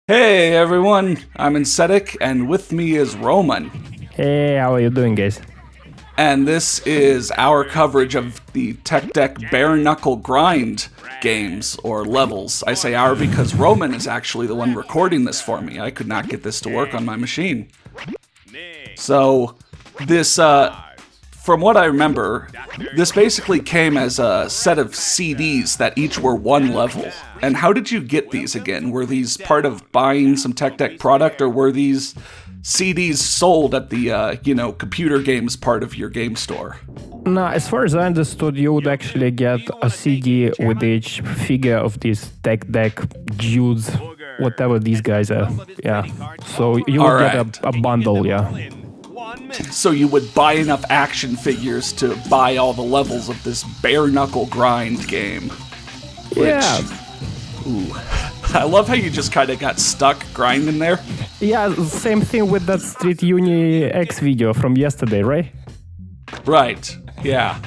Hey everyone, I'm Insetic, and with me is Roman. Hey, how are you doing, guys? And this is our coverage of the Tech Deck Bare Knuckle Grind games, or levels. I say our because Roman is actually the one recording this for me. I could not get this to work on my machine. So, this, from what I remember, this basically came as a set of CDs that each were one level. And how did you get these again? Were these part of buying some Tech Deck product, or were these CDs sold at the, computer games part of your game store? No, as far as I understood, you would actually get a CD with each figure of these Tech Deck dudes, whatever these guys are. Yeah. So you would get a bundle, yeah. So you would buy enough action figures to buy all the levels of this bare knuckle grind game. Yeah. Ooh. I love how you just kind of got stuck grinding there. Yeah, same thing with that Street Uni X video from yesterday, right? Right, yeah.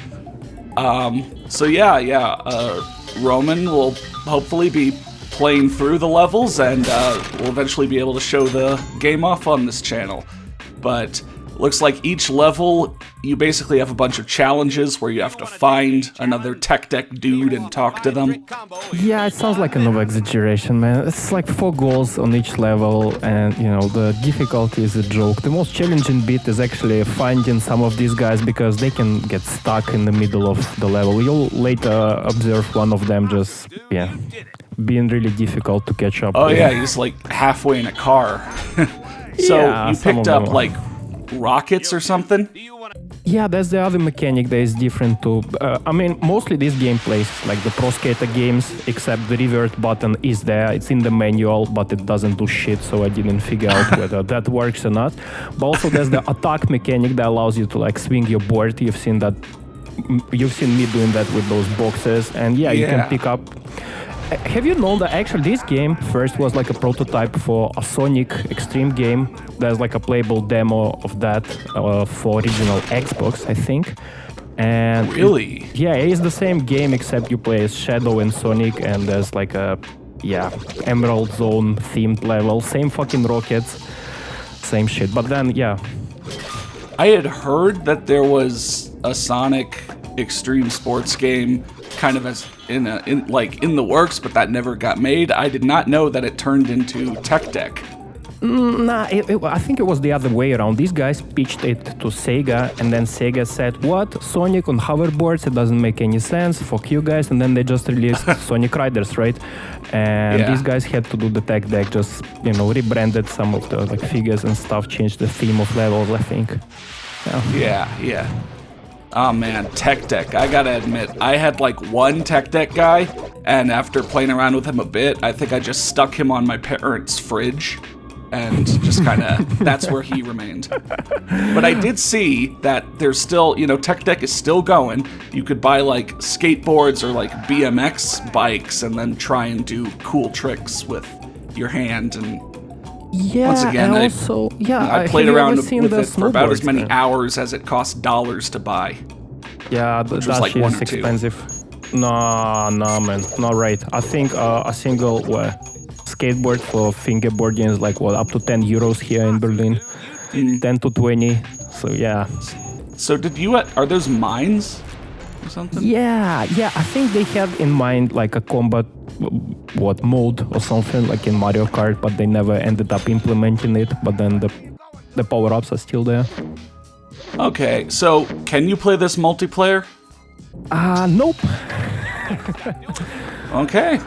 Roman will hopefully be playing through the levels and will eventually be able to show the game off on this channel. But looks like each level, you basically have a bunch of challenges where you have to find another Tech Deck dude and talk to them. Yeah, it sounds like an over-exaggeration, man. It's like 4 goals on each level, and, the difficulty is a joke. The most challenging bit is actually finding some of these guys, because they can get stuck in the middle of the level. You'll later observe one of them just, being really difficult to catch up with. Yeah, he's like halfway in a car. So yeah, you picked up, like, rockets or something? Yeah, that's the other mechanic that is different too. Mostly this game plays like the Pro Skater games, except the revert button is there. It's in the manual, but it doesn't do shit, so I didn't figure out whether that works or not. But also there's the attack mechanic that allows you to like swing your board. You've seen me doing that with those boxes, and you can pick up. Have you known that actually this game first was like a prototype for a Sonic Extreme game? There's like a playable demo of that for original Xbox, I think. And really? It is the same game, except you play as Shadow and Sonic, and there's like a Emerald Zone themed level, same fucking rockets, same shit. But then I had heard that there was a Sonic Extreme Sports game kind of as in the works, but that never got made. I did not know that it turned into Tech Deck. I think it was the other way around. These guys pitched it to Sega, and then Sega said, "What? Sonic on hoverboards? It doesn't make any sense. Fuck you guys." And then they just released Sonic Riders, right? And these guys had to do the Tech Deck, just rebranded some of the like figures and stuff, changed the theme of levels, I think. Yeah. Oh man, Tech Deck. I gotta admit, I had like one Tech Deck guy, and after playing around with him a bit, I think I just stuck him on my parents' fridge, and just kinda, that's where he remained. But I did see that there's still, Tech Deck is still going. You could buy like skateboards or like BMX bikes and then try and do cool tricks with your hand. And once again, I played around with it for about as many hours as it cost dollars to buy. Yeah, which was like one or two. Expensive. No, man, not right. I think a single skateboard for fingerboarding is like up to 10 euros here in Berlin, 10 to 20. So yeah. So are those mines or something? Yeah. I think they had in mind like a combat mode or something like in Mario Kart, but they never ended up implementing it. But then the power-ups are still there. Okay, so can you play this multiplayer? Nope. Okay.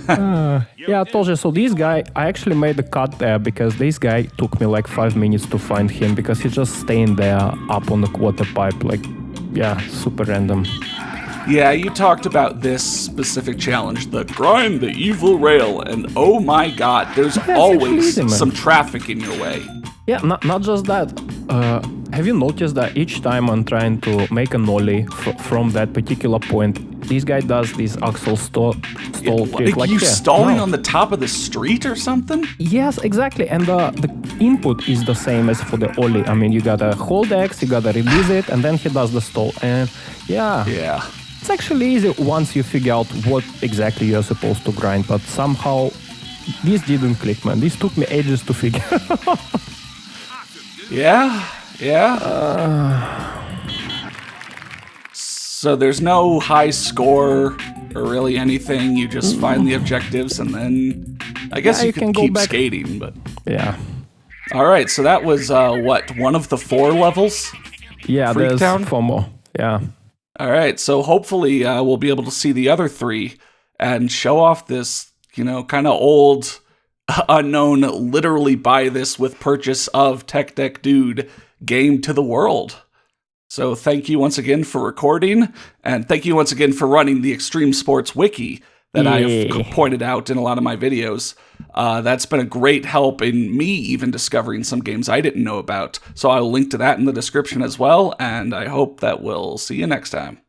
I told you. So this guy, I actually made a cut there because this guy took me like 5 minutes to find him, because he's just staying there up on the quarter pipe, like, super random. Yeah, you talked about this specific challenge, the grind the evil rail, and oh my god, there's always some traffic in your way. Yeah, not just that. Have you noticed that each time I'm trying to make an ollie from that particular point, this guy does this axle stall trick? Like you stalling on the top of the street or something? Yes, exactly. And the input is the same as for the ollie. I mean, you gotta hold X, you gotta release it, and then he does the stall. And yeah. It's actually easy once you figure out what exactly you're supposed to grind, but somehow This didn't click, man. This took me ages to figure. Yeah. So there's no high score or really anything. You just find the objectives and then I guess you can keep skating, but yeah. All right, so that was what, one of the 4 levels? Yeah, there's Freaktown? 4 more. Yeah. All right, so hopefully we'll be able to see the other 3 and show off this, kind of old, unknown, literally buy this with purchase of Tech Deck Dude game to the world. So thank you once again for recording, and thank you once again for running the Extreme Sports Wiki that I've pointed out in a lot of my videos. That's been a great help in me even discovering some games I didn't know about. So I'll link to that in the description as well, and I hope that we'll see you next time.